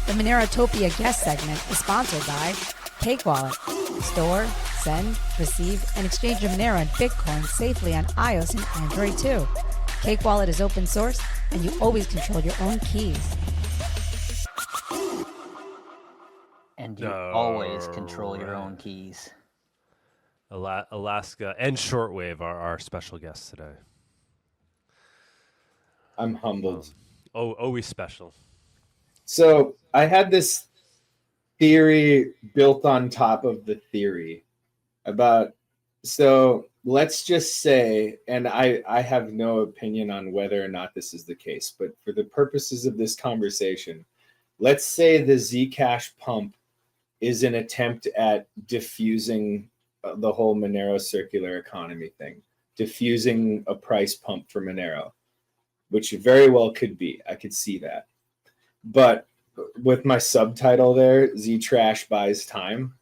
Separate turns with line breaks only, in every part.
The MoneroTopia guest segment is sponsored by Cake Wallet. Store, send, receive, and exchange your Monero and Bitcoin safely on iOS and Android too. Cake Wallet is open source, and you always control your own keys.
And you always control your own keys.
Alaska and Shortwave are our special guests today.
I'm humbled.
Always special.
So I had this theory built on top of the theory about, so let's just say, and I have no opinion on whether or not this is the case, but for the purposes of this conversation, let's say the Zcash pump is an attempt at diffusing the whole Monero circular economy thing, diffusing a price pump for Monero, which very well could be. I could see that. But with my subtitle there, Z Trash buys time,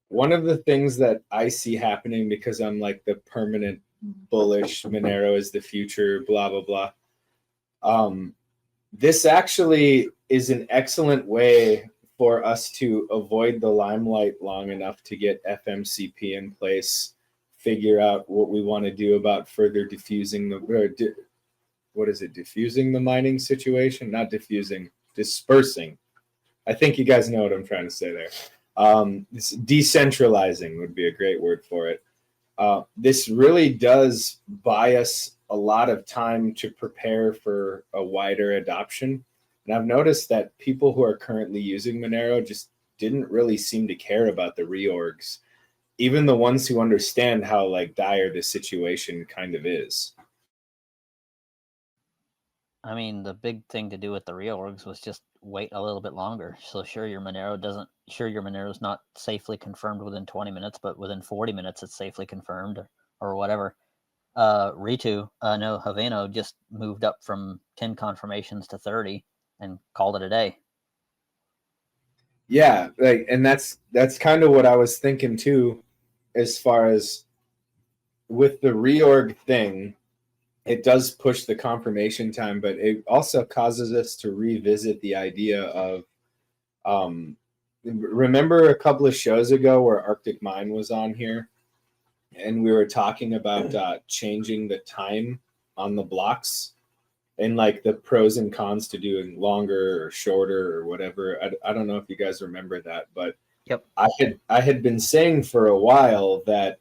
one of the things that I see happening, because I'm like the permanent bullish, Monero is the future, blah, blah, blah. This actually is an excellent way for us to avoid the limelight long enough to get FMCP in place, figure out what we want to do about further diffusing the, diffusing the mining situation? Not diffusing, dispersing. I think you guys know what I'm trying to say there. Decentralizing would be a great word for it. This really does buy us a lot of time to prepare for a wider adoption. And I've noticed that people who are currently using Monero just didn't really seem to care about the reorgs, even the ones who understand how like dire the situation kind of is.
I mean, the big thing to do with the reorgs was just wait a little bit longer. So sure, your Monero's not safely confirmed within 20 minutes, but within 40 minutes it's safely confirmed or whatever. Haveno just moved up from 10 confirmations to 30 and called it a day.
Yeah, like, and that's kind of what I was thinking too, as far as with the reorg thing. It does push the confirmation time, but it also causes us to revisit the idea of, remember a couple of shows ago where Arctic Mine was on here, and we were talking about changing the time on the blocks and like the pros and cons to doing longer or shorter or whatever. I don't know if you guys remember that, but
yep.
I had been saying for a while that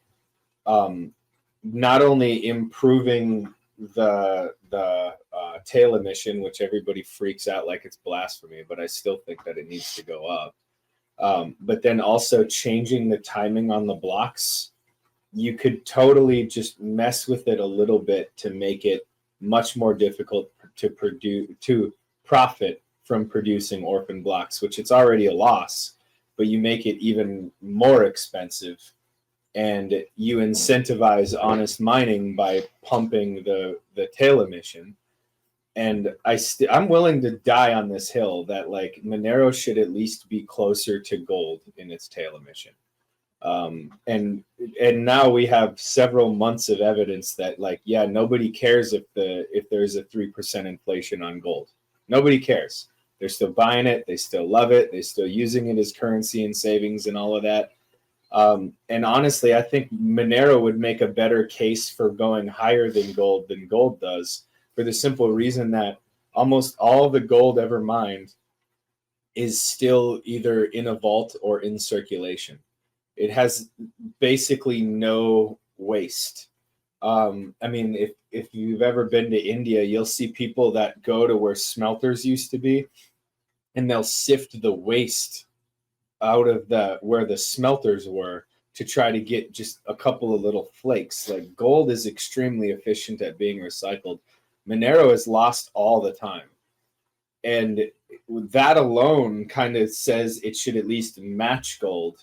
not only improving the tail emission, which everybody freaks out like it's blasphemy, but I still think that it needs to go up. But then also changing the timing on the blocks, you could totally just mess with it a little bit to make it much more difficult to profit from producing orphan blocks, which it's already a loss, but you make it even more expensive. And you incentivize honest mining by pumping the tail emission. And I'm willing to die on this hill that like Monero should at least be closer to gold in its tail emission. And now we have several months of evidence that like, yeah, nobody cares if there's a 3% inflation on gold. Nobody cares. They're still buying it. They still love it. They're still using it as currency and savings and all of that. And honestly, I think Monero would make a better case for going higher than gold does, for the simple reason that almost all the gold ever mined is still either in a vault or in circulation. It has basically no waste. I mean, if you've ever been to India, you'll see people that go to where smelters used to be, and they'll sift the waste out of where the smelters were to try to get just a couple of little flakes. Like gold is extremely efficient at being recycled. Monero is lost all the time. And that alone kind of says it should at least match gold,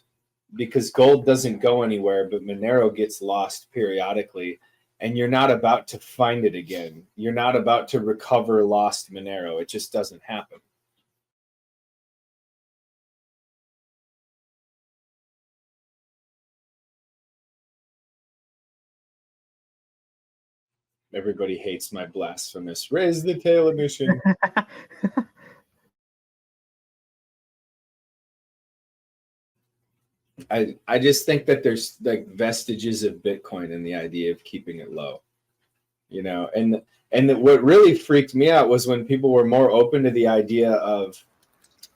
because gold doesn't go anywhere, but Monero gets lost periodically. And you're not about to find it again. You're not about to recover lost Monero. It just doesn't happen. Everybody hates my blasphemous raise the tail emission. I just think that there's like vestiges of Bitcoin in the idea of keeping it low, you know, and what really freaked me out was when people were more open to the idea of,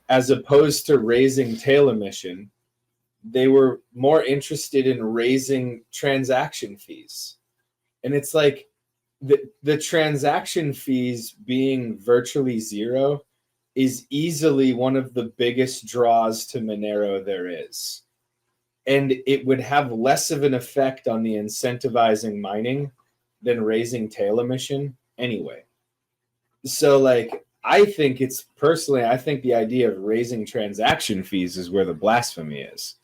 as opposed to raising tail emission, they were more interested in raising transaction fees. And it's like the transaction fees being virtually zero is easily one of the biggest draws to Monero there is. And it would have less of an effect on the incentivizing mining than raising tail emission anyway. So like, I think the idea of raising transaction fees is where the blasphemy is.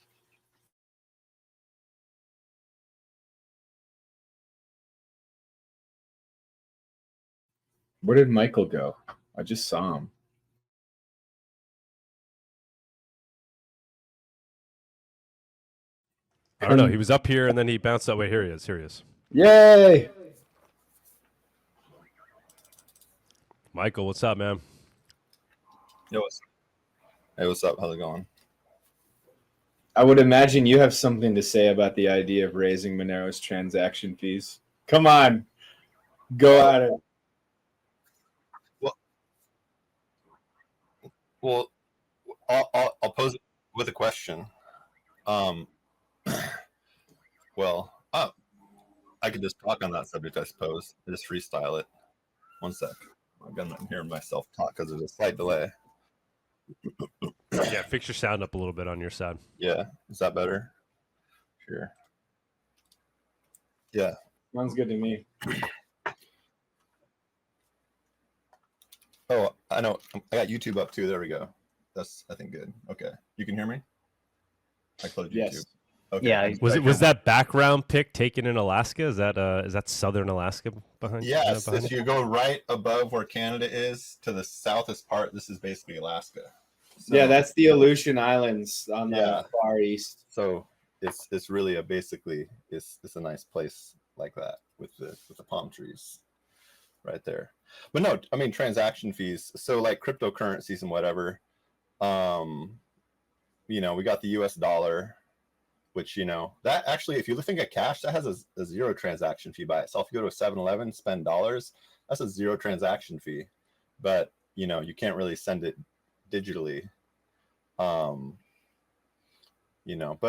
Where did Michael go? I just saw him.
I don't know. He was up here and then he bounced that way. Here he is. Here he is.
Yay!
Michael, what's up, man?
Yo, hey, what's up? How's it going?
I would imagine you have something to say about the idea of raising Monero's transaction fees. Come on, go at it.
Well, I'll pose it with a question. Well, I could just talk on that subject, I suppose. I just freestyle it. One sec. I'm gonna hear myself talk because there's a slight delay.
Yeah, fix your sound up a little bit on your side.
Yeah, is that better? Sure. Yeah.
Sounds good to me.
Oh, I know. I got YouTube up too. There we go. That's, I think, good. Okay. You can hear me? I closed YouTube.
Yes.
Okay.
Yeah.
Was that background pic taken in Alaska? Is that southern Alaska behind?
Yes.
behind
If
it?
you go right above where Canada is to the southest part, this is basically Alaska. So,
Yeah, that's the Aleutian Islands on the
Yeah.
far east.
So it's really it's a nice place like that with the palm trees right there. But no, I mean transaction fees. So like cryptocurrencies and whatever. We got the US dollar, which that actually, if you think of cash, that has a zero transaction fee by itself. If you go to a 7-Eleven, spend dollars, that's a zero transaction fee. But you can't really send it digitally. But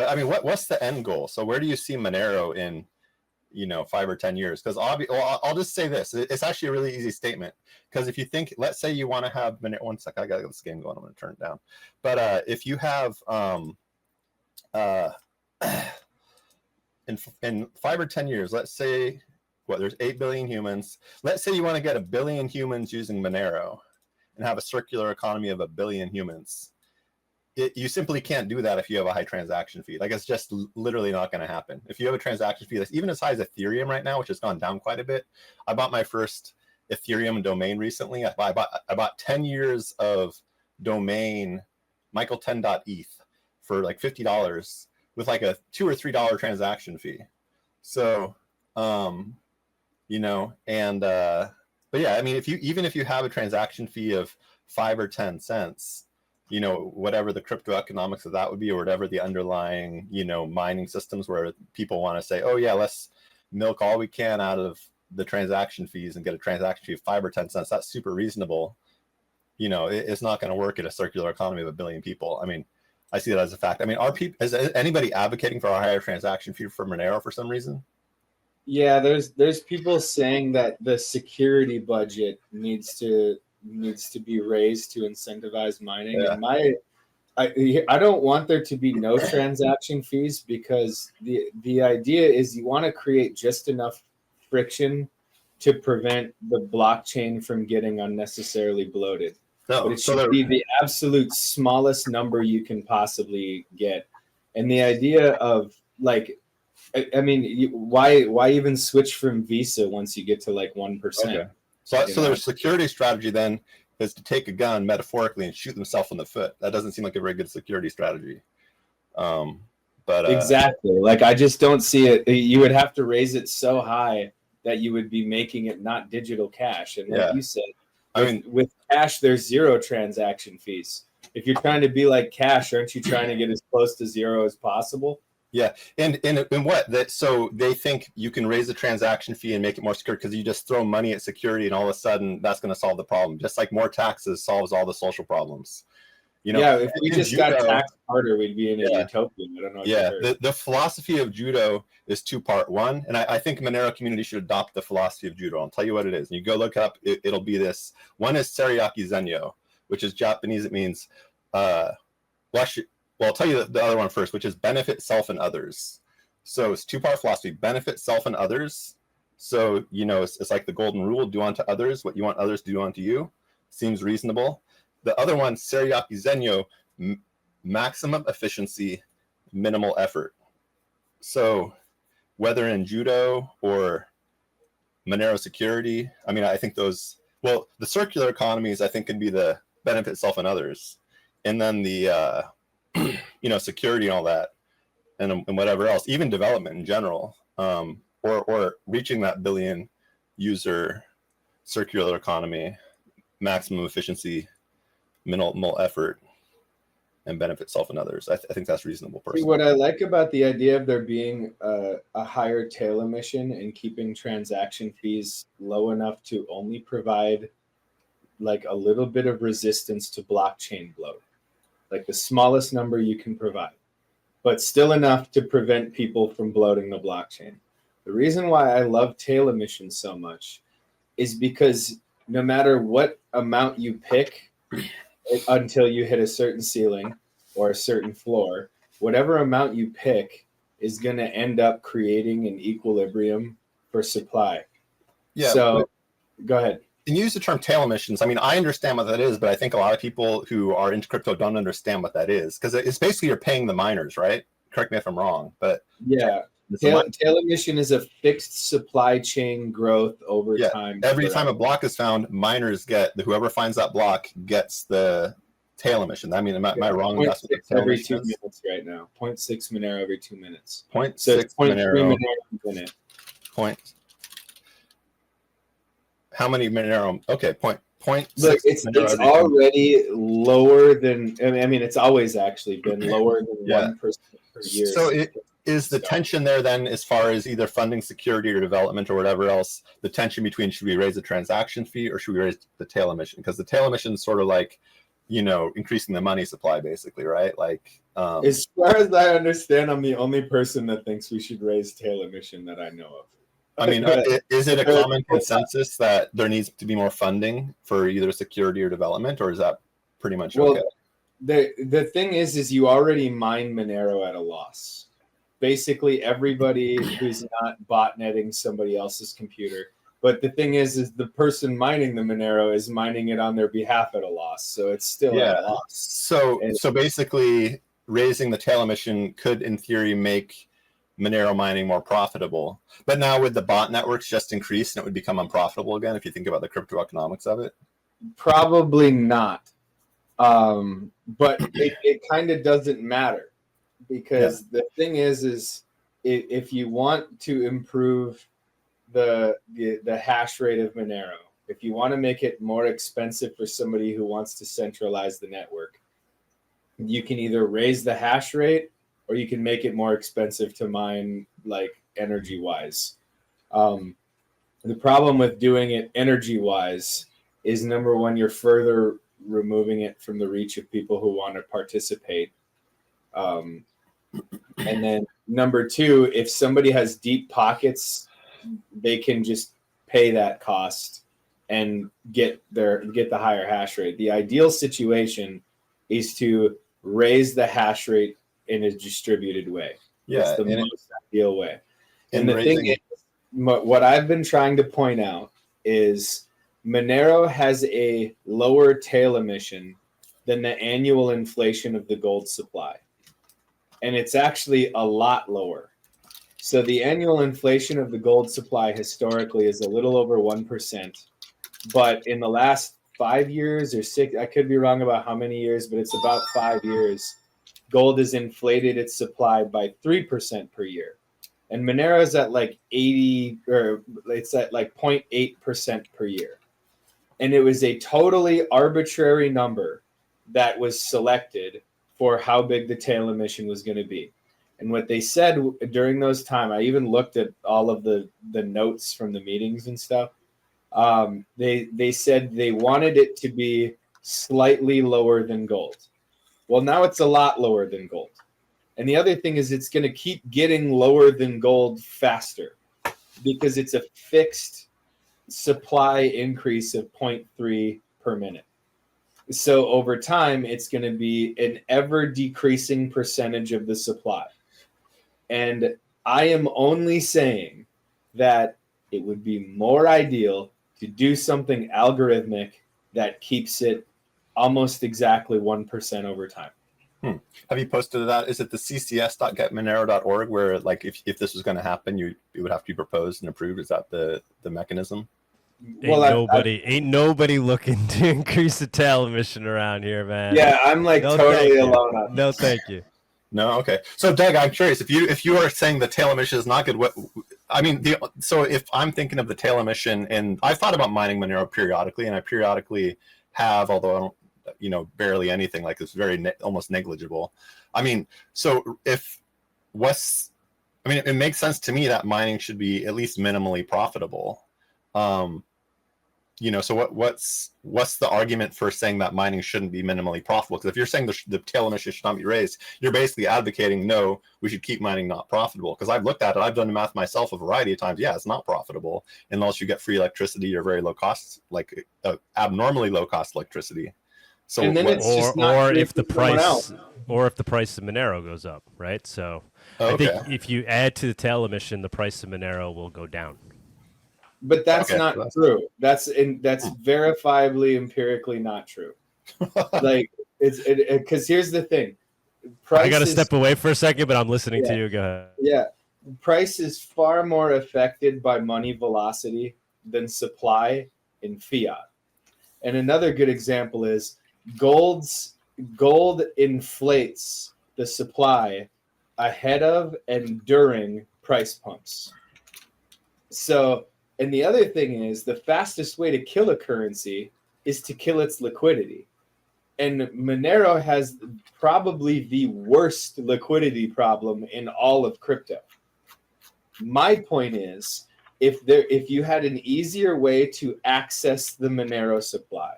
I mean, what's the end goal? So where do you see Monero in 5 or 10 years? Because I'll just say this. It's actually a really easy statement. Because if you think, let's say you want to have Monero, one sec, I got this game going, I'm going to turn it down. But if you have in 5 or 10 years, let's say there's 8 billion humans. Let's say you want to get 1 billion humans using Monero and have a circular economy of 1 billion humans. You simply can't do that if you have a high transaction fee. Like, it's just literally not going to happen. If you have a transaction fee that's even as high as Ethereum right now, which has gone down quite a bit. I bought my first Ethereum domain recently. I bought 10 years of domain michael10.eth for like $50 with like a $2 or $3 transaction fee. So, but yeah, I mean, if you have a transaction fee of 5 or 10 cents, whatever the crypto economics of that would be, or whatever the underlying, mining systems where people want to say, oh yeah, let's milk all we can out of the transaction fees and get a transaction fee of 5 or 10 cents. That's super reasonable. It's not going to work in a circular economy of 1 billion people. I mean, I see that as a fact. I mean, is anybody advocating for a higher transaction fee for Monero for some reason?
Yeah, there's people saying that the security budget needs to be raised to incentivize mining.
Yeah.
And I don't want there to be no transaction fees, because the idea is you want to create just enough friction to prevent the blockchain from getting unnecessarily bloated.
No,
But it should be the absolute smallest number you can possibly get. And the idea of like, I mean, why even switch from Visa once you get to like 1%?
Okay. So their security strategy then is to take a gun metaphorically and shoot themselves in the foot. That doesn't seem like a very good security strategy. But
exactly. Like, I just don't see it. You would have to raise it so high that you would be making it not digital cash. And like you said, with cash, there's zero transaction fees. If you're trying to be like Cash, aren't you trying to get as close to zero as possible?
Yeah, and what that so they think you can raise the transaction fee and make it more secure because you just throw money at security and all of a sudden that's going to solve the problem. Just like more taxes solves all the social problems. You know,
yeah, if we just
judo,
got taxed harder, we'd be in a utopia. I don't know.
The philosophy of judo is two-part. One, and I think Monero community should adopt the philosophy of judo. I'll tell you what it is. And you go look up, it'll be this. One is Seriaki Zenyo, which is Japanese. It means, well, I'll tell you the other one first, which is benefit self and others. So it's two-part philosophy: benefit self and others. So it's like the golden rule: do unto others what you want others to do unto you. Seems reasonable. The other one, Seriaki Zenyo, maximum efficiency, minimal effort. So whether in judo or Monero security, I mean, I think those, well, the circular economies, I think, can be the benefit self and others. And then the, security and all that, and whatever else, even development in general, or reaching that billion user circular economy, maximum efficiency, minimal effort, and benefit self and others. I think that's reasonable. Personally.
See, what I like about the idea of there being a higher tail emission and keeping transaction fees low enough to only provide like a little bit of resistance to blockchain bloat, like the smallest number you can provide, but still enough to prevent people from bloating the blockchain. The reason why I love tail emissions so much is because no matter what amount you pick, until you hit a certain ceiling or a certain floor, whatever amount you pick is going to end up creating an equilibrium for supply. Yeah. So go ahead.
And use the term tail emissions. I mean, I understand what that is, but I think a lot of people who are into crypto don't understand what that is, because it's basically you're paying the miners, right? Correct me if I'm wrong, but
yeah. Tail emission is a fixed supply chain growth over time.
Every time a block is found, miners get, whoever finds that block gets the tail emission. I mean, am I wrong?
0.6 every 2 minutes right now. 0.6 Monero every 2 minutes.
0.6 Monero.
In it.
How many Monero? Okay, point.
Look, it's already lower than, I mean, it's always actually been lower than 1% per year.
So is the tension there then, as far as either funding security or development or whatever else, the tension between should we raise the transaction fee or should we raise the tail emission? Because the tail emission is sort of like, increasing the money supply, basically, right? Like,
as far as I understand, I'm the only person that thinks we should raise tail emission that I know of.
I mean, is it a common consensus that there needs to be more funding for either security or development, or is that pretty much okay?
The thing is you already mine Monero at a loss. Basically, everybody who's not botnetting somebody else's computer. But the thing is the person mining the Monero is mining it on their behalf at a loss. So it's still at a loss.
So basically, raising the tail emission could, in theory, make Monero mining more profitable. But now would the bot networks just increase and it would become unprofitable again if you think about the crypto economics of it?
Probably not. But it kind of doesn't matter, because the thing is if you want to improve the hash rate of Monero, if you want to make it more expensive for somebody who wants to centralize the network, you can either raise the hash rate or you can make it more expensive to mine, like energy wise. The problem with doing it energy wise is, number one, you're further removing it from the reach of people who want to participate. And then number two, if somebody has deep pockets, they can just pay that cost and get the higher hash rate. The ideal situation is to raise the hash rate in a distributed way. It's the most ideal way. And the thing is, what I've been trying to point out is Monero has a lower tail emission than the annual inflation of the gold supply. And it's actually a lot lower. So the annual inflation of the gold supply historically is a little over 1%. But in the last 5 years or 6, I could be wrong about how many years, but it's about 5 years, gold has inflated its supply by 3% per year. And Monero is at like 80, or it's at like 0.8% per year. And it was a totally arbitrary number that was selected for how big the tail emission was going to be. And what they said during those time, I even looked at all of the notes from the meetings and stuff. They said they wanted it to be slightly lower than gold. Well, now it's a lot lower than gold. And the other thing is it's going to keep getting lower than gold faster because it's a fixed supply increase of 0.3 per minute. So over time, it's going to be an ever decreasing percentage of the supply. And I am only saying that it would be more ideal to do something algorithmic that keeps it almost exactly 1% over time.
Have you posted that? Is it the ccs.getmonero.org where, like, if this was going to happen, it would have to be proposed and approved? Is that the mechanism?
Ain't nobody looking to increase the tail emission around here, man.
Yeah, I'm like totally alone on
No,
this.
thank you.
No, okay. So, Doug, I'm curious if you are saying the tail emission is not good. What I mean, so if I'm thinking of the tail emission, and I've thought about mining Monero periodically, and I periodically have, although I don't, barely anything, like it's very almost negligible. I mean, so it makes sense to me that mining should be at least minimally profitable. So what's the argument for saying that mining shouldn't be minimally profitable? Because if you're saying the tail emission should not be raised, you're basically advocating, no, we should keep mining not profitable. Because I've looked at it, I've done the math myself a variety of times. Yeah, it's not profitable unless you get free electricity or very low cost, like abnormally low cost electricity. So
and then it's just not
or if the price of Monero goes up, right? So I think if you add to the tail emission, the price of Monero will go down.
But that's not true. That's verifiably empirically not true. Like because here's the thing.
I got to step away for a second, but I'm listening to you. Go ahead.
Yeah, price is far more affected by money velocity than supply in fiat. And another good example is gold inflates the supply ahead of and during price pumps. So, and the other thing is the fastest way to kill a currency is to kill its liquidity. And Monero has probably the worst liquidity problem in all of crypto. My point is, if you had an easier way to access the Monero supply,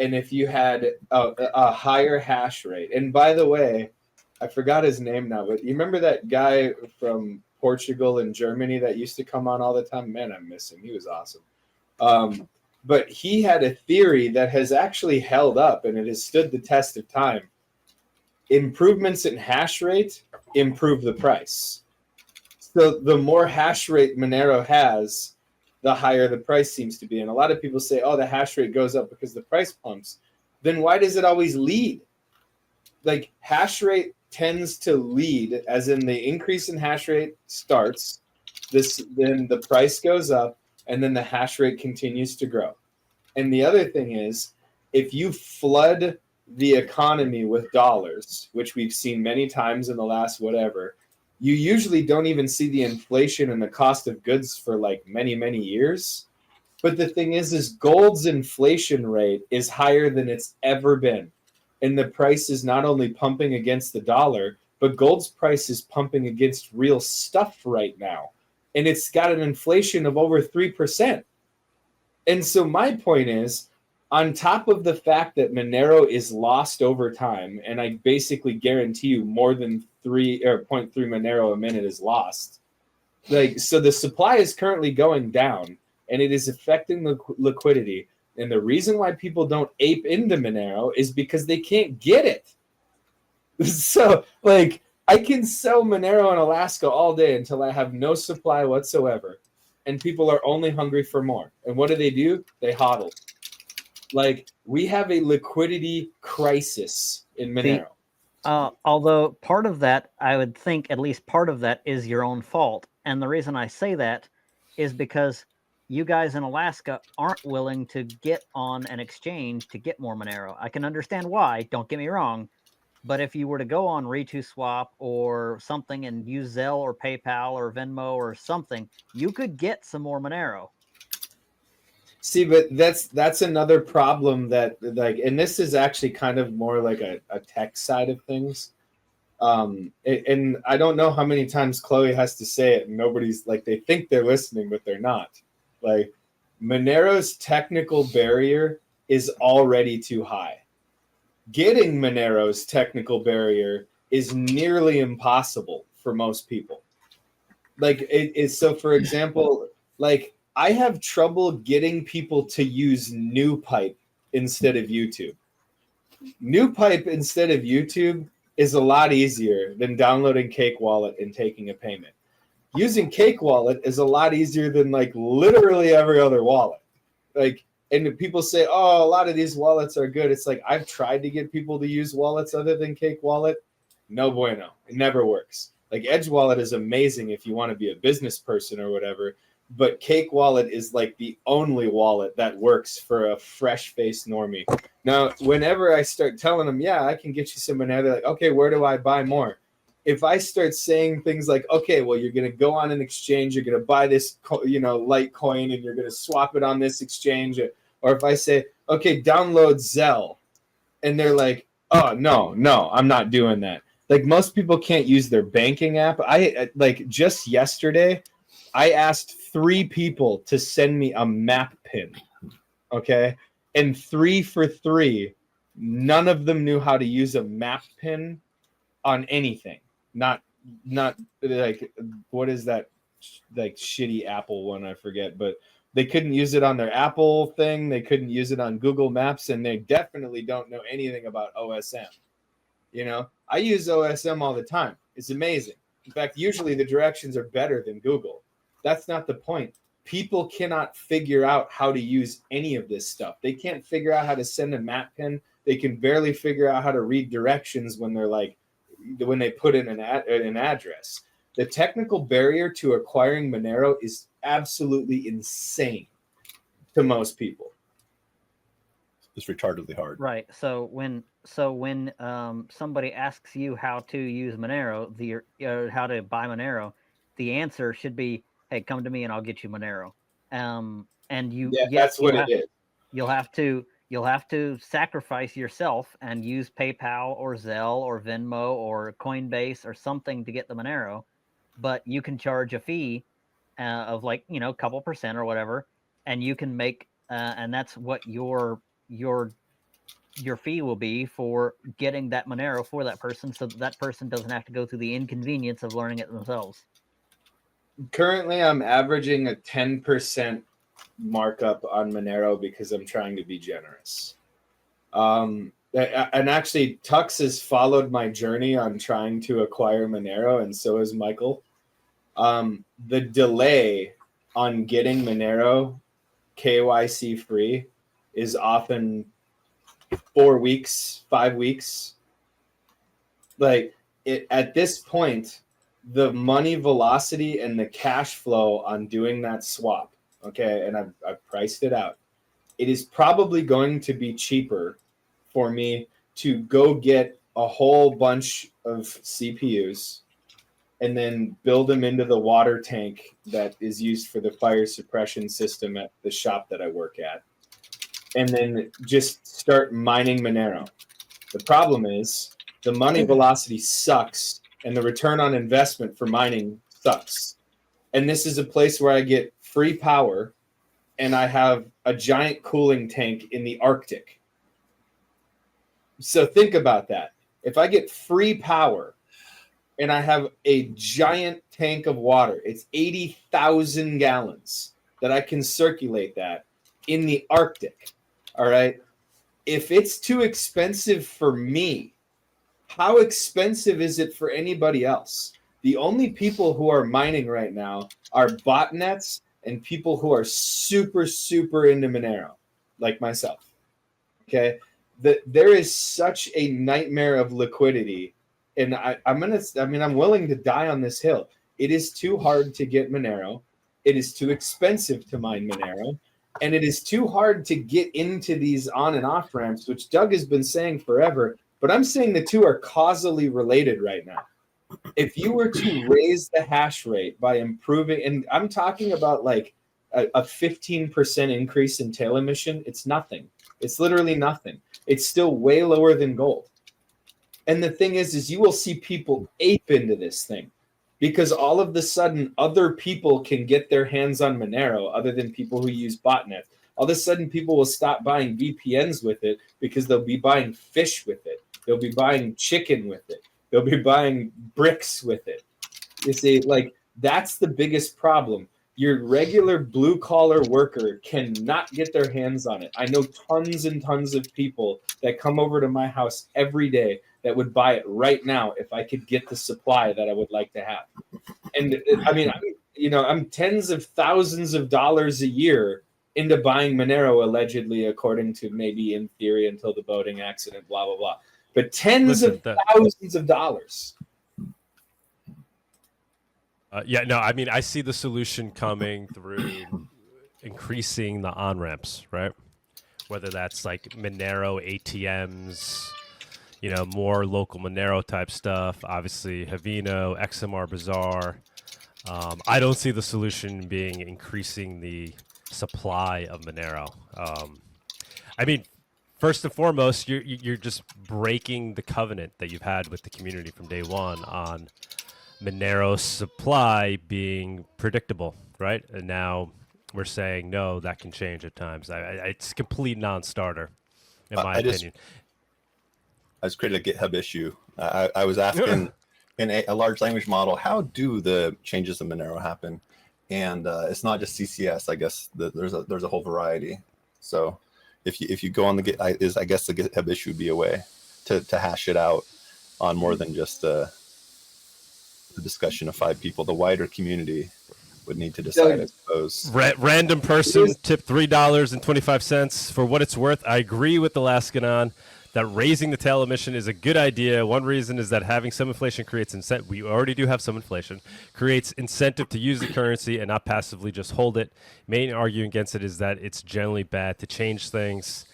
and if you had a higher hash rate, and by the way, I forgot his name now, but you remember that guy from Portugal and Germany that used to come on all the time? Man, I miss him. He was awesome. But he had a theory that has actually held up, and it has stood the test of time. Improvements in hash rate improve the price. So the more hash rate Monero has, the higher the price seems to be. And a lot of people say, oh, the hash rate goes up because the price pumps. Then why does it always lead? Like, hash rate tends to lead, as in the increase in hash rate starts, then the price goes up, and then the hash rate continues to grow. And the other thing is, if you flood the economy with dollars, which we've seen many times in the last whatever, you usually don't even see the inflation and the cost of goods for like many, many years. But the thing is gold's inflation rate is higher than it's ever been. And the price is not only pumping against the dollar, but gold's price is pumping against real stuff right now. And it's got an inflation of over 3%. And so my point is, on top of the fact that Monero is lost over time, and I basically guarantee you more than 0.3 Monero a minute is lost. Like, so the supply is currently going down, and it is affecting the liquidity. And the reason why people don't ape into Monero is because they can't get it. So, like, I can sell Monero in Alaska all day until I have no supply whatsoever, and people are only hungry for more. And what do? They hodl. Like, we have a liquidity crisis in Monero.
Although part of that, I would think at least part of that is your own fault. And the reason I say that is because you guys in Alaska aren't willing to get on an exchange to get more Monero. I can understand why, don't get me wrong. But if you were to go on ReToSwap or something and use Zelle or PayPal or Venmo or something, you could get some more Monero.
See, but that's another problem that like, and this is actually kind of more like a tech side of things. And I don't know how many times Chloe has to say it, and nobody's like, they think they're listening, but they're not. Like, Monero's technical barrier is already too high. Getting Monero's technical barrier is nearly impossible for most people. Like, it is. So, for example, like, I have trouble getting people to use NewPipe instead of YouTube. NewPipe instead of YouTube is a lot easier than downloading Cake Wallet and taking a payment. Using Cake Wallet is a lot easier than like literally every other wallet. Like, and people say, oh, a lot of these wallets are good. It's like, I've tried to get people to use wallets other than Cake Wallet. No bueno. It never works. Like, Edge Wallet is amazing if you want to be a business person or whatever. But Cake Wallet is like the only wallet that works for a fresh-faced normie. Now, whenever I start telling them, yeah, I can get you some Monero, they're like, okay, where do I buy more? If I start saying things like, okay, well, you're going to go on an exchange, you're going to buy this, Litecoin, and you're going to swap it on this exchange. Or if I say, okay, download Zelle, and they're like, oh, no, I'm not doing that. Like, most people can't use their banking app. Just yesterday, I asked 3 people to send me a map pin, okay? And 3 for 3, none of them knew how to use a map pin on anything. Not like, what is that, like, shitty Apple one? I forget, but they couldn't use it on their Apple thing. They couldn't use it on Google Maps, and they definitely don't know anything about OSM. You know, I use OSM all the time. It's amazing. In fact, usually the directions are better than Google. That's not the point. People cannot figure out how to use any of this stuff. They can't figure out how to send a map pin. They can barely figure out how to read directions when they put in an address. The technical barrier to acquiring Monero is absolutely insane to most people.
It's retardedly hard.
Right. So when somebody asks you how to use Monero, how to buy Monero, the answer should be, hey, come to me and I'll get you Monero. That's what it is. You'll have to sacrifice yourself and use PayPal or Zelle or Venmo or Coinbase or something to get the Monero, but you can charge a fee of like, a couple percent or whatever, and you can make and that's what your fee will be for getting that Monero for that person, so that person doesn't have to go through the inconvenience of learning it themselves.
Currently, I'm averaging a 10% markup on Monero because I'm trying to be generous. And actually, Tux has followed my journey on trying to acquire Monero, and so has Michael. The delay on getting Monero KYC free is often 4 weeks, 5 weeks. Like, at this point, the money velocity and the cash flow on doing that swap, okay, and I've priced it out. It is probably going to be cheaper for me to go get a whole bunch of CPUs and then build them into the water tank that is used for the fire suppression system at the shop that I work at, and then just start mining Monero. The problem is the money velocity sucks, and the return on investment for mining sucks. And this is a place where I get free power, and I have a giant cooling tank in the Arctic. So think about that. If I get free power and I have a giant tank of water, it's 80,000 gallons that I can circulate that in the Arctic. All right. If it's too expensive for me, how expensive is it for anybody else? The only people who are mining right now are botnets and people who are super, super into Monero, like myself. Okay. There is such a nightmare of liquidity. And I'm willing to die on this hill. It is too hard to get Monero. It is too expensive to mine Monero. And it is too hard to get into these on and off ramps, which Doug has been saying forever. But I'm saying the two are causally related right now. If you were to raise the hash rate by improving, and I'm talking about like a 15% increase in tail emission, it's nothing. It's literally nothing. It's still way lower than gold. And the thing is you will see people ape into this thing because all of the sudden other people can get their hands on Monero other than people who use botnets. All of a sudden people will stop buying VPNs with it because they'll be buying fish with it. They'll be buying chicken with it. They'll be buying bricks with it. You see, like, that's the biggest problem. Your regular blue-collar worker cannot get their hands on it. I know tons and tons of people that come over to my house every day that would buy it right now if I could get the supply that I would like to have. And I mean, I'm tens of thousands of dollars a year into buying Monero, allegedly, according to maybe in theory until the boating accident, blah, blah, blah. But tens of thousands of dollars.
I mean, I see the solution coming through increasing the on-ramps, right? Whether that's like Monero ATMs, more local Monero type stuff, obviously Havino, XMR Bazaar. I don't see the solution being increasing the supply of Monero. I mean, first and foremost, you're just breaking the covenant that you've had with the community from day one on Monero supply being predictable, right? And now we're saying, no, that can change at times. It's a complete non-starter, in my opinion.
I just created a GitHub issue. I was asking in a large language model, how do the changes in Monero happen? And it's not just CCS. I guess there's a whole variety. So if you go on the I guess the GitHub issue would be a way to hash it out on more than just the discussion of 5 people. The wider community would need to decide, I suppose.
Random person tip $3.25 for what it's worth. I agree with Alaskanon that raising the tail emission is a good idea. One reason is that having some inflation creates incentive. We already do have some inflation. Creates incentive to use the currency and not passively just hold it. Main argument against it is that it's generally bad to change things.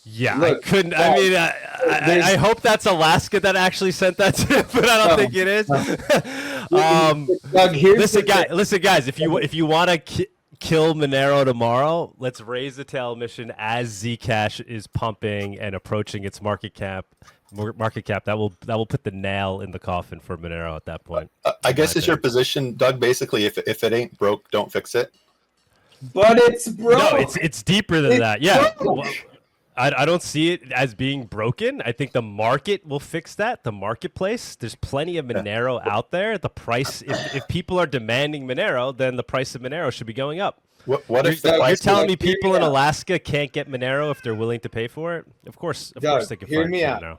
Yeah, look, I couldn't. I mean, I hope that's Alaska that actually sent that to, but I don't think it is.
Doug,
listen, guys. If you want to kill Monero tomorrow, let's raise the tail emission as Zcash is pumping and approaching its market cap. That will put the nail in the coffin for Monero at that point.
I guess it's your position, Doug. Basically, if it ain't broke, don't fix it.
But it's broke.
No, it's deeper than that. Yeah. I don't see it as being broken. I think the market will fix that. The marketplace. There's plenty of Monero out there. The price, if people are demanding Monero, then the price of Monero should be going up.
What if
you're telling me people in Alaska can't get Monero if they're willing to pay for it? Of course they can
hear
find
me out.
Monero.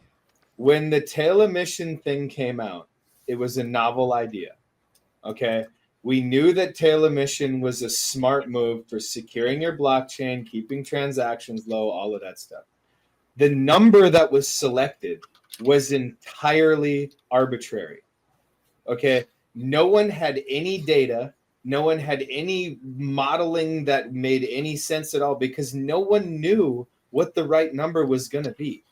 When the tail emission thing came out, it was a novel idea. Okay. We knew that tail emission was a smart move for securing your blockchain, keeping transactions low, all of that stuff. The number that was selected was entirely arbitrary. Okay? No one had any data. No one had any modeling that made any sense at all because no one knew what the right number was going to be.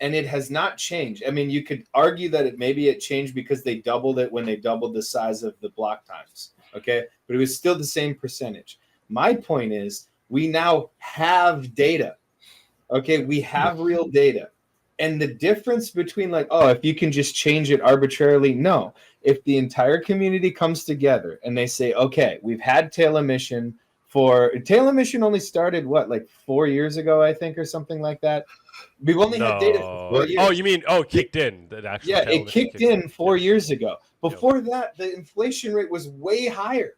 And it has not changed. I mean, you could argue that it changed because they doubled it when they doubled the size of the block times, okay? But it was still the same percentage. My point is we now have data, okay? We have real data. And the difference between if you can just change it arbitrarily, no. If the entire community comes together and they say, okay, we've had tail emission only started, 4 years ago, I think, or something like that. We've only had data for 4 years.
Oh, you mean kicked in?
It kicked in 4 years ago. Before that, the inflation rate was way higher.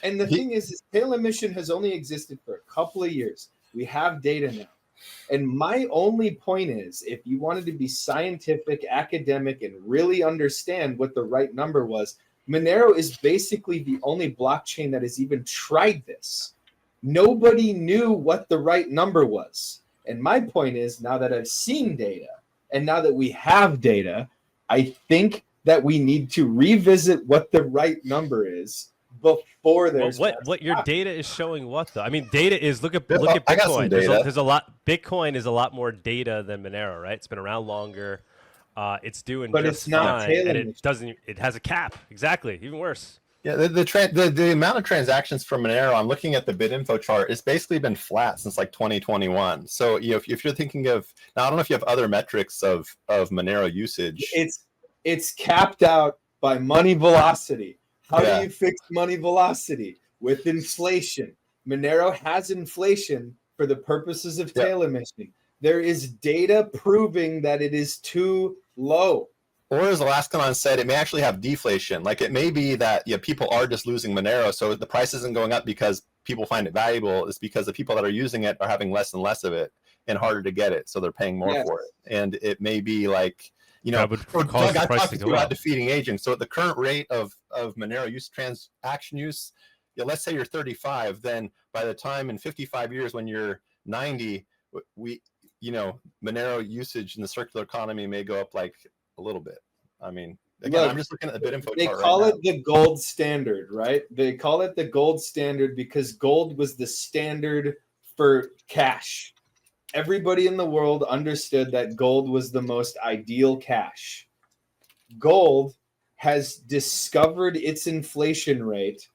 And the thing is, tail emission has only existed for a couple of years. We have data now. And my only point is, if you wanted to be scientific, academic, and really understand what the right number was, Monero is basically the only blockchain that has even tried this. Nobody knew what the right number was. And my point is, now that I've seen data, and now that we have data, I think that we need to revisit what the right number is before there's
what your data is showing. What though? I mean, data is look at Bitcoin. There's a lot. Bitcoin is a lot more data than Monero, right? It's been around longer. It's doing,
but
just
it's not
fine, and it doesn't. It has a cap. Exactly. Even worse.
Yeah, the amount of transactions for Monero, I'm looking at the bid info chart, it's basically been flat since like 2021. So if you're thinking of, now I don't know if you have other metrics of Monero usage.
It's capped out by money velocity. How
Yeah.
do you fix money velocity? With inflation. Monero has inflation for the purposes of tail emission. There is data proving that it is too low.
Or as Alaskanon said, it may actually have deflation. Like it may be that people are just losing Monero, so the price isn't going up because people find it valuable. It's because the people that are using it are having less and less of it and harder to get it, so they're paying more for it. And it may be like,
that would cause the price to go up.
Defeating agent. So at the current rate of Monero use, transaction use, let's say you're 35, then by the time in 55 years when you're 90, Monero usage in the circular economy may go up like a little bit. I mean, again,
look,
I'm just looking at the bid info
they
chart
call
right
it the gold standard, right? They call it the gold standard because gold was the standard for cash. Everybody in the world understood that gold was the most ideal cash. Gold has discovered its inflation rate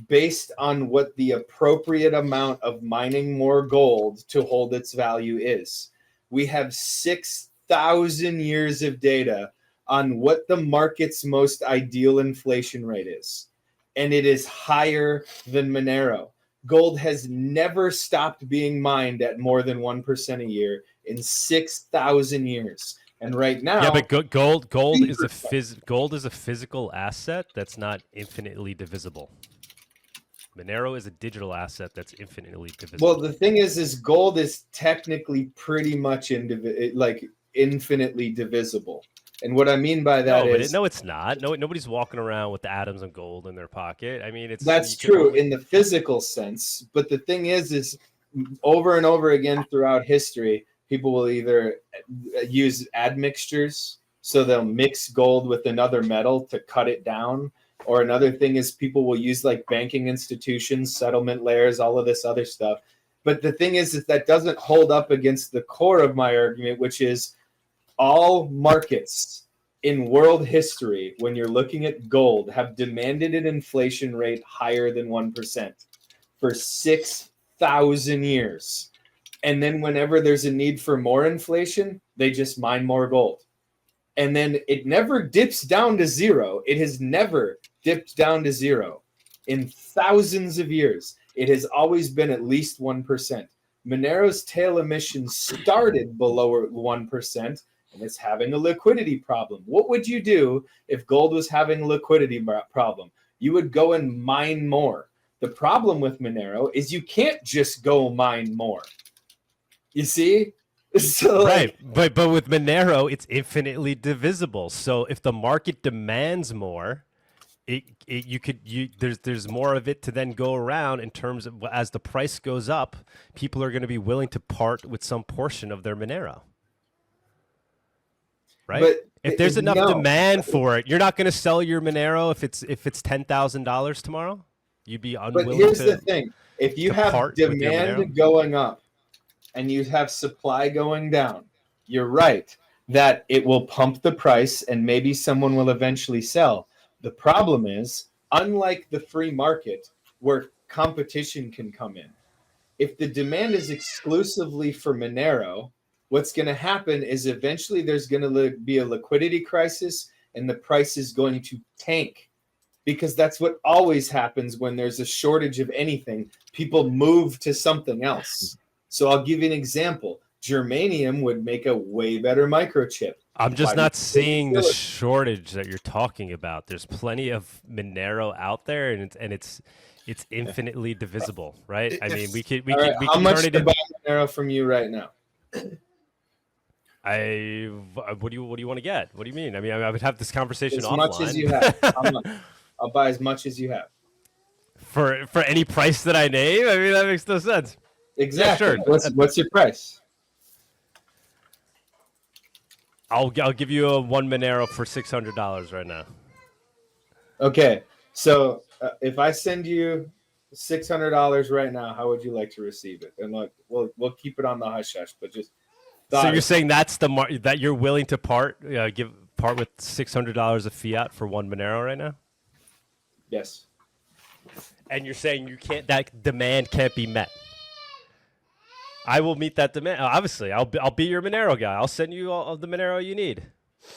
based on what the appropriate amount of mining more gold to hold its value is. We have 6,000 years of data on what the market's most ideal inflation rate is. And it is higher than Monero. Gold has never stopped being mined at more than 1% a year in 6,000 years. And right now,
yeah, but gold is a physical asset that's not infinitely divisible. Monero is a digital asset that's infinitely divisible.
Well, the thing is gold is technically pretty much infinitely divisible. And what I mean by that is
it's not. No, nobody's walking around with the atoms of gold in their pocket. I mean,
that's true in the physical sense. But the thing is over and over again throughout history, people will either use admixtures, so they'll mix gold with another metal to cut it down. Or another thing is people will use like banking institutions, settlement layers, all of this other stuff. But the thing is that doesn't hold up against the core of my argument, which is all markets in world history, when you're looking at gold, have demanded an inflation rate higher than 1% for 6,000 years. And then whenever there's a need for more inflation, they just mine more gold. And then it never dips down to zero. It has never dipped down to zero in thousands of years. It has always been at least 1%. Monero's tail emission started below 1%, and it's having a liquidity problem. What would you do if gold was having a liquidity problem? You would go and mine more. The problem with Monero is you can't just go mine more. You see? So,
right, but with Monero, it's infinitely divisible. So if the market demands more, there's more of it to then go around in terms of as the price goes up, people are going to be willing to part with some portion of their Monero. Right? But if there's enough demand for it, you're not going to sell your Monero if it's $10,000 tomorrow. You'd be unwilling.
But here's the thing: if you have demand going up and you have supply going down, you're right that it will pump the price and maybe someone will eventually sell. The problem is, unlike the free market where competition can come in, if the demand is exclusively for Monero, what's going to happen is eventually there's going to be a liquidity crisis and the price is going to tank, because that's what always happens when there's a shortage of anything. People move to something else. So I'll give you an example. Germanium would make a way better microchip.
I'm just not seeing the shortage that you're talking about. There's plenty of Monero out there, and it's infinitely divisible, right? I mean, we can
how much to buy Monero from you right now?
What do you want to get? What do you mean? I mean, I would have this conversation offline.
As much as you have. I'll buy as much as you have.
For any price that I name? I mean, that makes no sense.
Exactly.
Yeah, sure.
What's your price?
I'll give you a one Monero for $600 right now.
Okay, so if I send you $600 right now, how would you like to receive it? And look, we'll keep it on the hush hush, but just.
So you're saying that's that you're willing to part with $600 of fiat for one Monero right now?
Yes.
and you're saying you can't, that demand can't be met. I will meet that demand. Obviously, I'll be your Monero guy. I'll send you all of the Monero you need.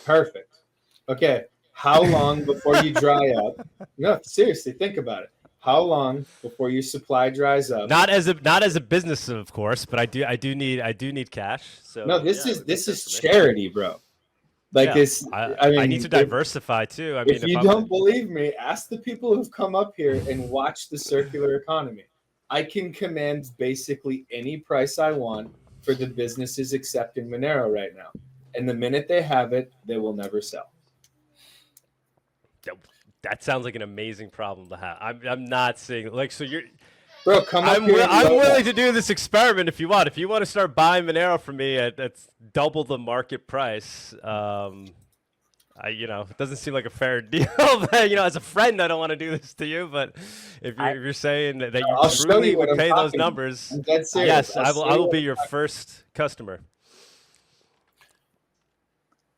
Perfect. Okay. How long before you dry up? No, seriously, think about it. How long before your supply dries up?
Not as a business, of course, but I do need cash. So
No, this
yeah,
is
it would make
this
sense
is
for me.
charity, bro. Like
Yeah,
it's.
I
mean,
need to diversify too. I mean,
if you don't believe me, ask the people who've come up here and watched the circular economy. I can command basically any price I want for the businesses accepting Monero right now. And the minute they have it, they will never sell.
that sounds like an amazing problem to have. I'm not saying like so you're.
Bro, come up here.
I'm willing to do this experiment if you want. If you want to start buying Monero from me at double the market price, it doesn't seem like a fair deal. But, as a friend, I don't want to do this to you. But if you're saying that
I'll
you
show
truly
you what
would
I'm
pay those
talking.
numbers,
I'm dead serious.
yes, I
I'll
will be your first customer.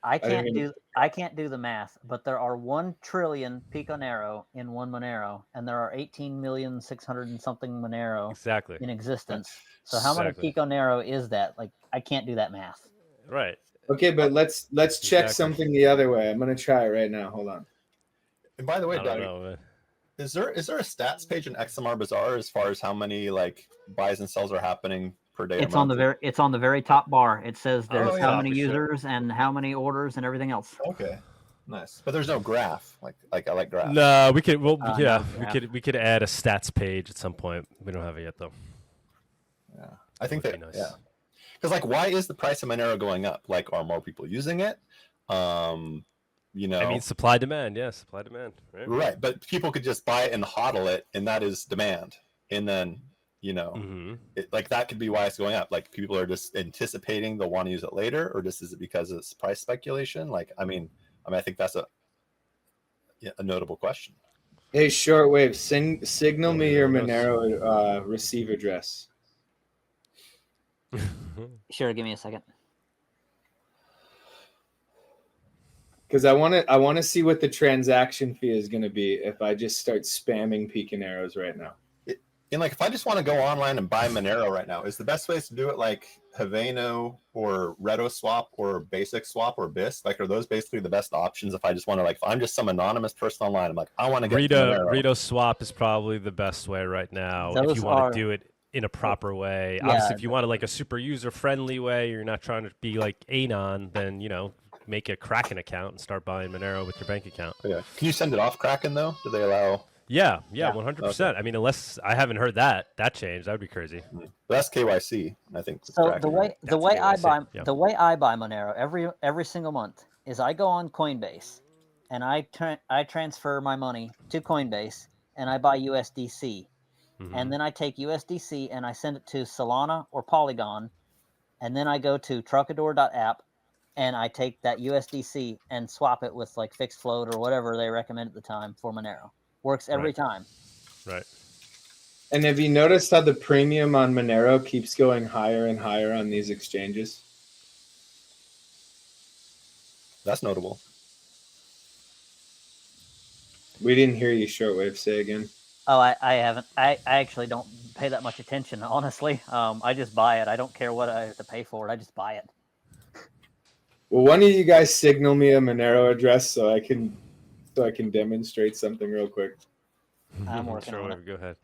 I can't do the math, but there are 1 trillion Piconero in one Monero, and there are 18,600,000 and something Monero
Exactly.
in existence. So how
Exactly.
many Piconero is that? Like, I can't do that math.
Right.
Okay, but let's check
Exactly.
something the other way. I'm gonna try it right now. Hold on.
And by the way,
I don't
Doug,
know, man.
is there a stats page in XMR Bazaar as far as how many like buys and sells are happening per day?
It's on the very top bar. It says there's
yeah,
how many
for sure.
users and how many orders and everything else.
Okay, nice. But there's no graph. Like I like graphs.
No, we could. Well,
no,
we could add a stats page at some point. We don't have it yet, though.
Yeah, I think
Would
that
be nice.
yeah. Because like, why is the price of Monero going up? Like, are more people using it?
I mean, supply demand. Yeah, supply demand. Right.
Right, but people could just buy it and hodl it, and that is demand. And then
Mm-hmm.
like that could be why it's going up. Like people are just anticipating they'll want to use it later, or just is it because it's price speculation? Like, I I think that's a notable question.
Hey, shortwave, signal me your
Nobody knows.
Monero receive address.
Sure, give me a second.
Because I want to see what the transaction fee is going to be if I just start spamming Piconeros right now.
And like, if I just want to go online and buy Monero right now, is the best way to do it like Haveno or RedoSwap or Basic Swap or BIS? Like, are those basically the best options if I just want to, like, if I'm just some anonymous person online, I'm like, I want to get Monero.
RedoSwap is probably the best way right now if you want to do it in a proper way.
Yeah,
Obviously, if you want like a super user-friendly way, you're not trying to be like Anon, then, make a Kraken account and start buying Monero with your bank account.
Yeah. Can you send it off Kraken, though? Do they allow...
Yeah, 100%. Okay. I mean, unless I haven't heard that change, that would be crazy.
But that's KYC, I think.
So the way I buy Monero every single month is I go on Coinbase, and I transfer my money to Coinbase, and I buy USDC, and then I take USDC and I send it to Solana or Polygon, and then I go to Trocador.app, and I take that USDC and swap it with like fixed float or whatever they recommend at the time for Monero. Works every time.
Right.
And have you noticed how the premium on Monero keeps going higher and higher on these exchanges?
That's notable.
We didn't hear you, shortwave. Say again.
Oh, I haven't. I actually don't pay that much attention, honestly. I just buy it. I don't care what I have to pay for it. I just buy it.
Well, one of you guys signal me a Monero address so I can demonstrate something real quick.
I'm working on it.
Go ahead.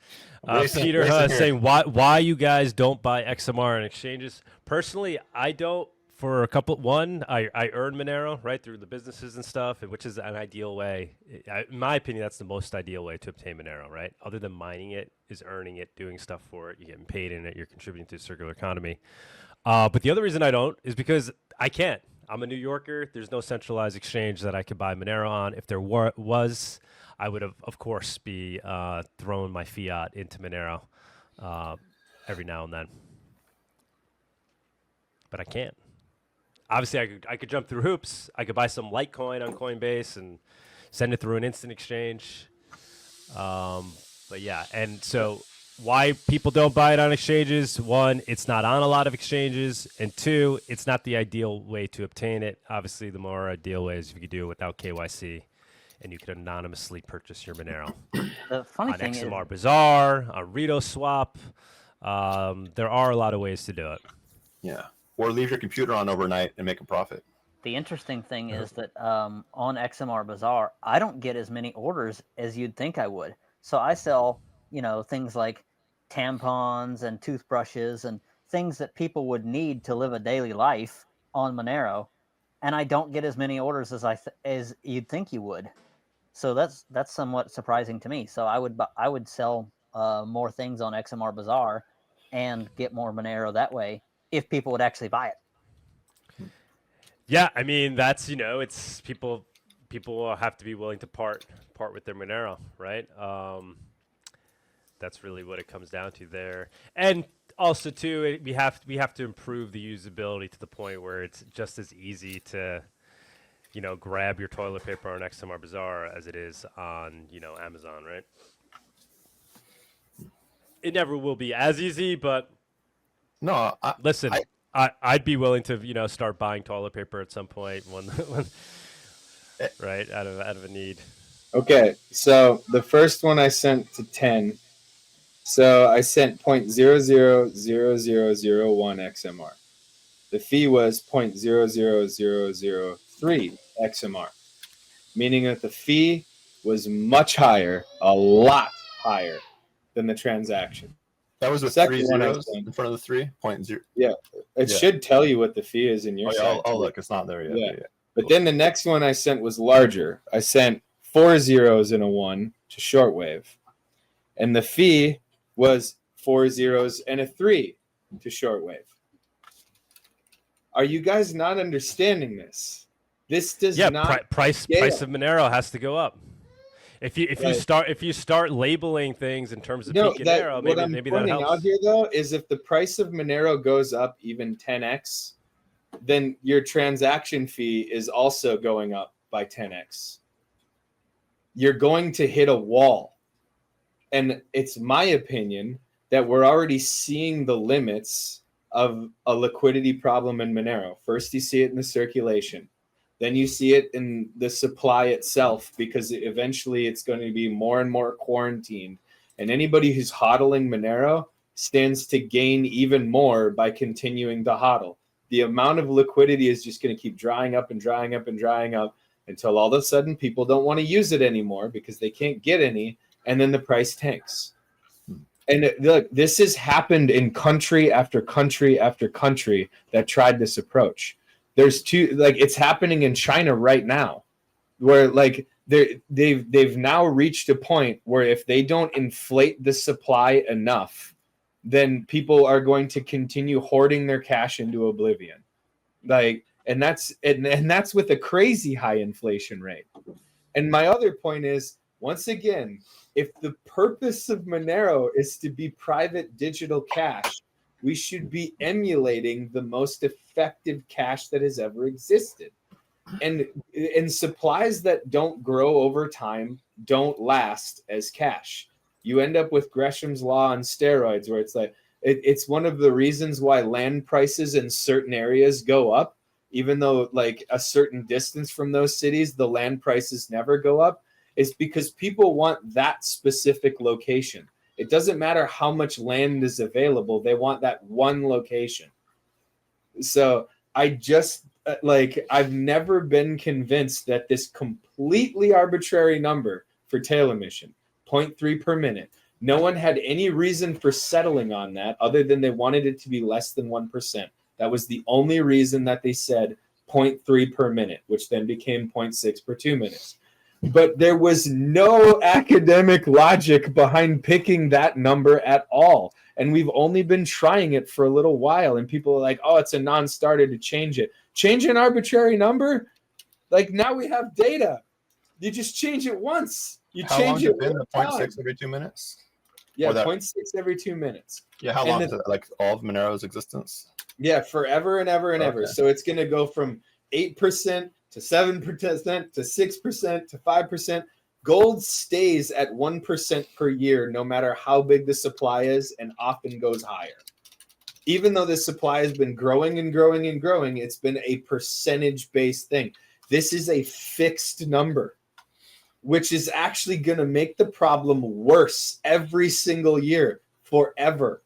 Racing
Peter
here.
saying why you guys don't buy XMR in exchanges. Personally, I don't. For a couple, I earn Monero right through the businesses and stuff, which is an ideal way. In my opinion, that's the most ideal way to obtain Monero, right? Other than mining it, is earning it, doing stuff for it. You're getting paid in it. You're contributing to the circular economy. But the other reason I don't is because I can't. I'm a New Yorker. There's no centralized exchange that I could buy Monero on. If there was, I would have, of course, be throwing my fiat into Monero every now and then. But I can't. Obviously, I could jump through hoops. I could buy some Litecoin on Coinbase and send it through an instant exchange. But yeah, and so why people don't buy it on exchanges? One, it's not on a lot of exchanges, and two, it's not the ideal way to obtain it. Obviously, the more ideal way is if you could do it without KYC and you can anonymously purchase your Monero
The funny
on
thing is,
XMR Bazaar, on RitoSwap. There are a lot of ways to do it.
Yeah. Or leave your computer on overnight and make a profit.
the interesting thing is that on XMR Bazaar, I don't get as many orders as you'd think I would. So I sell, things like tampons and toothbrushes and things that people would need to live a daily life on Monero, and I don't get as many orders as you'd think you would. So that's somewhat surprising to me. So I would sell more things on XMR Bazaar and get more Monero that way if people would actually buy it.
Yeah, I mean that's it's people have to be willing to part with their Monero, right? That's really what it comes down to there. And also too, we have to improve the usability to the point where it's just as easy to grab your toilet paper on XMR Bazaar as it is on Amazon, right? It never will be as easy, but
No,
listen, I'd be willing to start buying toilet paper at some point when right out of a need.
Okay, so the first one I sent to 10. So I sent 0.000001 XMR. The fee was 0.00003 XMR, meaning that the fee was much higher, a lot higher than the transaction.
that was with
Second
3
one I
zeros
sent.
in front of the 3.0.
It
Yeah.
should tell you what the fee is in your
Oh, yeah,
side.
I'll look. It's not there yet.
Yeah.
Yeah.
But then the next one I sent was larger. I sent 4 zeros and a 1 to shortwave. And the fee was 4 zeros and a 3 to shortwave. Are you guys not understanding this? This does not
price of Monero has to go up. If you
Right.
start labeling things in terms of
No,
peak and arrow,
what I'm
maybe that
pointing
helps.
out here though is if the price of Monero goes up even 10x, then your transaction fee is also going up by 10x. You're going to hit a wall. And it's my opinion that we're already seeing the limits of a liquidity problem in Monero. First, you see it in the circulation. Then you see it in the supply itself, because eventually it's going to be more and more quarantined. And anybody who's hodling Monero stands to gain even more by continuing to hodl. The amount of liquidity is just going to keep drying up and drying up and drying up until all of a sudden people don't want to use it anymore because they can't get any, and then the price tanks. And look, this has happened in country after country after country that tried this approach. There's it's happening in China right now, where they've now reached a point where if they don't inflate the supply enough, then people are going to continue hoarding their cash into oblivion. And that's with a crazy high inflation rate. And my other point is, once again, if the purpose of Monero is to be private digital cash, we should be emulating the most effective cash that has ever existed. And supplies that don't grow over time don't last as cash. You end up with Gresham's law on steroids, where it's one of the reasons why land prices in certain areas go up, even though a certain distance from those cities, the land prices never go up, is because people want that specific location. It doesn't matter how much land is available. They want that one location. So I've never been convinced that this completely arbitrary number for tail emission, 0.3 per minute, no one had any reason for settling on that other than they wanted it to be less than 1%. That was the only reason that they said 0.3 per minute, which then became 0.6 per 2 minutes. But there was no academic logic behind picking that number at all. And we've only been trying it for a little while. And people are like, oh, it's a non-starter to change it. Change an arbitrary number? Now we have data. You just change it once.
How long has it been? 0.6 every 2 minutes?
Yeah, 0.6 every 2 minutes.
Yeah, how long is it? All of Monero's existence?
Yeah, forever and ever and ever. So it's going to go from 8% to 7% to 6% to 5%. Gold stays at 1% per year, no matter how big the supply is, and often goes higher. Even though the supply has been growing and growing and growing, it's been a percentage-based thing. This is a fixed number. which is actually going to make the problem worse every single year forever.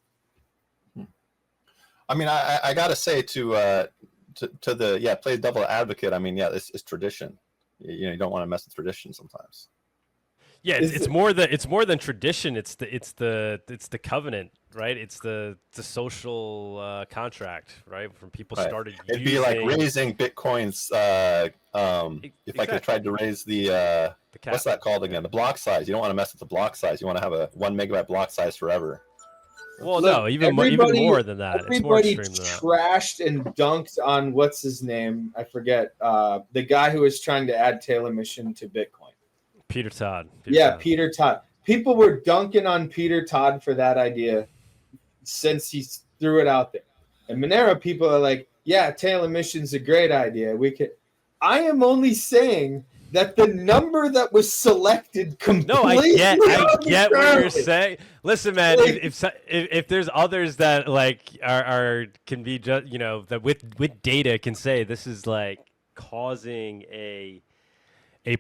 I mean, I gotta say to the play devil advocate. I mean, yeah, this is tradition. You don't want to mess with tradition sometimes.
Yeah, it's more than tradition. It's the covenant, right? It's the social contract, right? From people started.
It'd be like raising Bitcoin's. If I could tried to raise the what's that called again? The block size. You don't want to mess with the block size. You want to have a 1 megabyte block size forever.
Well, no, even more than that. It's more extreme than that.
Trashed and dunked on what's his name? I forget. The guy who was trying to add tail emission to Bitcoin.
Peter Todd.
Peter Todd. People were dunking on Peter Todd for that idea since he threw it out there. And Monero people are like, yeah, tail emission's a great idea. I am only saying that the number that was selected completely.
No, I get what you're saying. Listen, man, if there's others that like are can be just that with data can say this is like causing a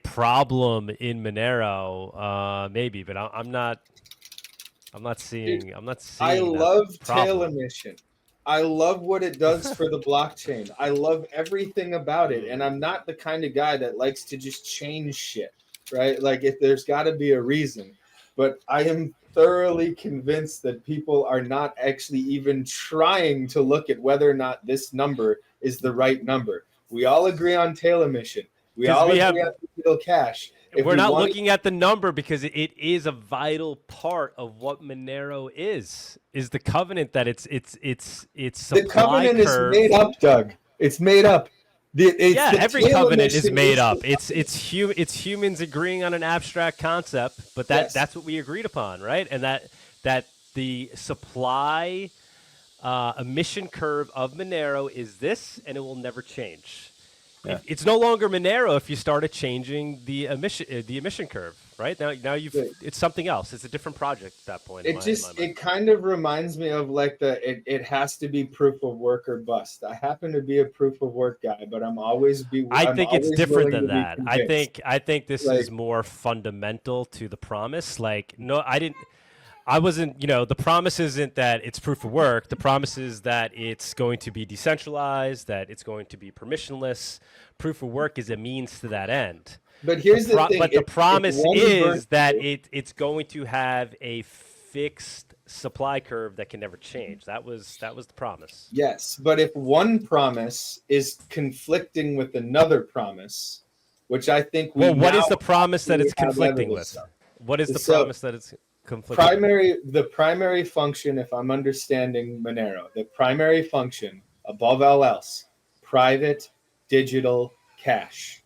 problem in Monero, maybe, but I'm not seeing.
I love tail
problem.
emission. I love what it does for the blockchain. I love everything about it, and I'm not the kind of guy that likes to just change shit, right? Like if there's got to be a reason, but I am thoroughly convinced that people are not actually even trying to look at whether or not this number is the right number. We all agree on tail emission. We all agree on digital cash.
We're not looking at the number because it is a vital part of what Monero is the covenant that it's supply
the covenant
curve.
is made up, Doug. It's made up.
Every covenant is made up. It's humans agreeing on an abstract concept, but that's what we agreed upon, right? And that the supply emission curve of Monero is this, and it will never change. Yeah. It's no longer Monero if you started changing the emission curve, right? Now it's something else. It's a different project at that point.
It kind of reminds me of like it has to be proof of work or bust. I happen to be a proof of work guy, but
I think it's different than that. I think this is more fundamental to the promise. Like I wasn't, the promise isn't that it's proof of work. The promise is that it's going to be decentralized, that it's going to be permissionless. Proof of work is a means to that end.
But here's the thing.
But the promise is that it's going to have a fixed supply curve that can never change. That was the promise.
Yes, but if one promise is conflicting with another promise, which I think
what is the promise that it's conflicting with? What is the promise that it's
the primary function, if I'm understanding Monero, the primary function above all else, private digital cash.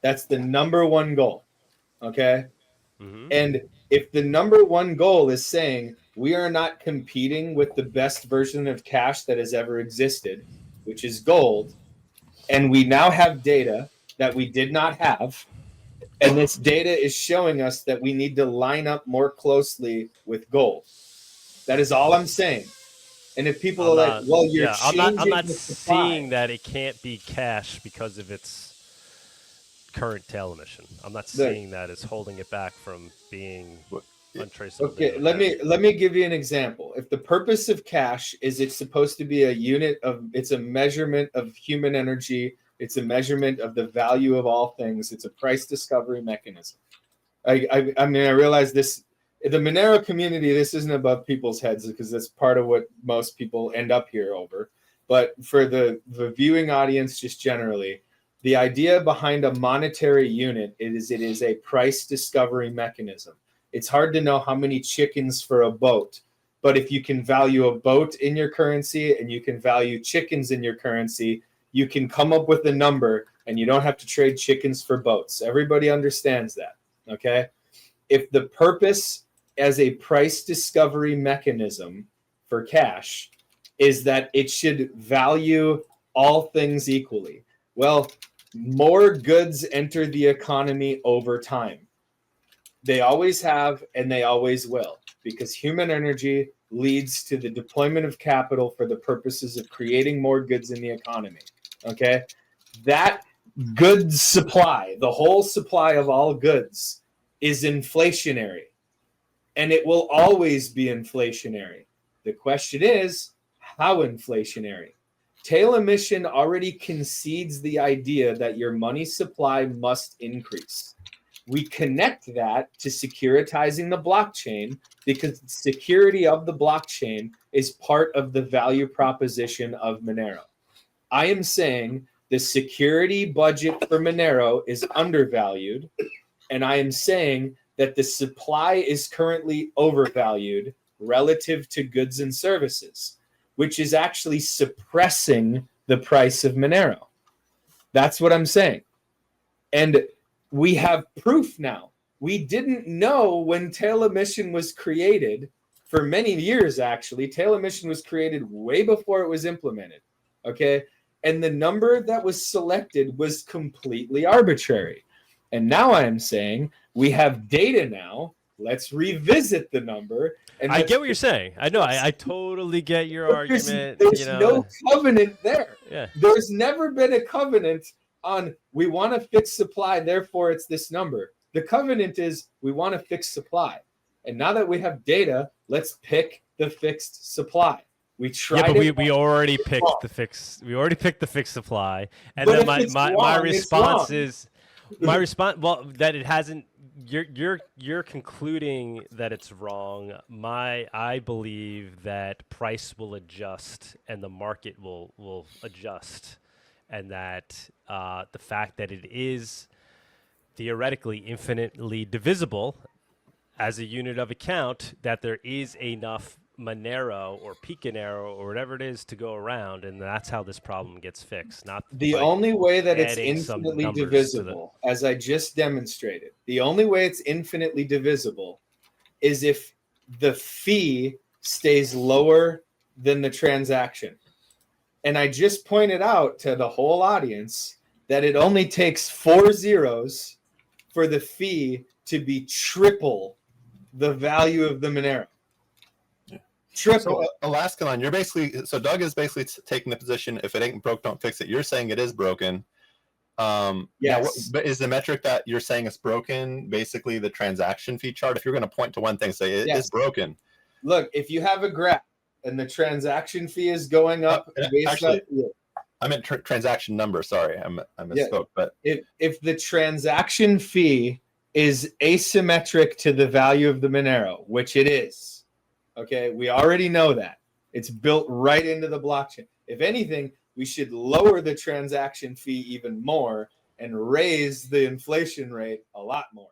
That's the number one goal. Okay. Mm-hmm. And if the number one goal is saying we are not competing with the best version of cash that has ever existed, which is gold, and we now have data that we did not have, and this data is showing us that we need to line up more closely with gold. That is all I'm saying. And if people are like, well, you're changing
I'm not
the supply.
seeing that it can't be cash because of its current tail emission. I'm not seeing that as holding it back from being untraceable.
Okay, let me give you an example. If the purpose of cash is it's supposed to be it's a measurement of human energy, it's a measurement of the value of all things. It's a price discovery mechanism. I mean, I realize this, the Monero community, this isn't above people's heads because that's part of what most people end up here over. But for the viewing audience, just generally, the idea behind a monetary unit is it is a price discovery mechanism. It's hard to know how many chickens for a boat, but if you can value a boat in your currency and you can value chickens in your currency, you can come up with a number and you don't have to trade chickens for boats. Everybody understands that, okay? If the purpose as a price discovery mechanism for cash is that it should value all things equally, well, more goods enter the economy over time. They always have and they always will, because human energy leads to the deployment of capital for the purposes of creating more goods in the economy. Okay, that goods supply, the whole supply of all goods, is inflationary, and it will always be inflationary. The question is, how inflationary? Tail emission already concedes the idea that your money supply must increase. We connect that to securitizing the blockchain because the security of the blockchain is part of the value proposition of Monero. I am saying the security budget for Monero is undervalued, and I am saying that the supply is currently overvalued relative to goods and services, which is actually suppressing the price of Monero. That's what I'm saying. And we have proof now. We didn't know when tail emission was created for many years, actually. Tail emission was created way before it was implemented, okay? And the number that was selected was completely arbitrary. And now I am saying we have data now. Let's revisit the number. And
I get what you're saying. I know. I totally get your argument.
There's no covenant there.
Yeah.
There's never been a covenant on we want to fix supply, therefore it's this number. The covenant is we want to fix supply. And now that we have data, let's pick the fixed supply. We tried
but we already picked the fix. We already picked the fixed supply. And
but
then my response is that it hasn't. You're concluding that it's wrong. I believe that price will adjust and the market will adjust, and that the fact that it is theoretically infinitely divisible as a unit of account, that there is enough Monero or Picanero or whatever it is to go around, and that's how this problem gets fixed. Not
the only way that it's infinitely divisible, as I just demonstrated, the only way it's infinitely divisible is if the fee stays lower than the transaction. And I just pointed out to the whole audience that it only takes 4 zeros for the fee to be triple the value of the Monero. Triple.
So Alaskanon, you're basically, so Doug is basically taking the position, if it ain't broke, don't fix it. You're saying it is broken.
Yes.
But is the metric that you're saying is broken basically the transaction fee chart? If you're going to point to one thing, say it is broken.
Look, if you have a graph and the transaction fee is going up,
I meant transaction number. Sorry, I misspoke. But
if the transaction fee is asymmetric to the value of the Monero, which it is, okay, we already know that. It's built right into the blockchain. If anything, we should lower the transaction fee even more and raise the inflation rate a lot more.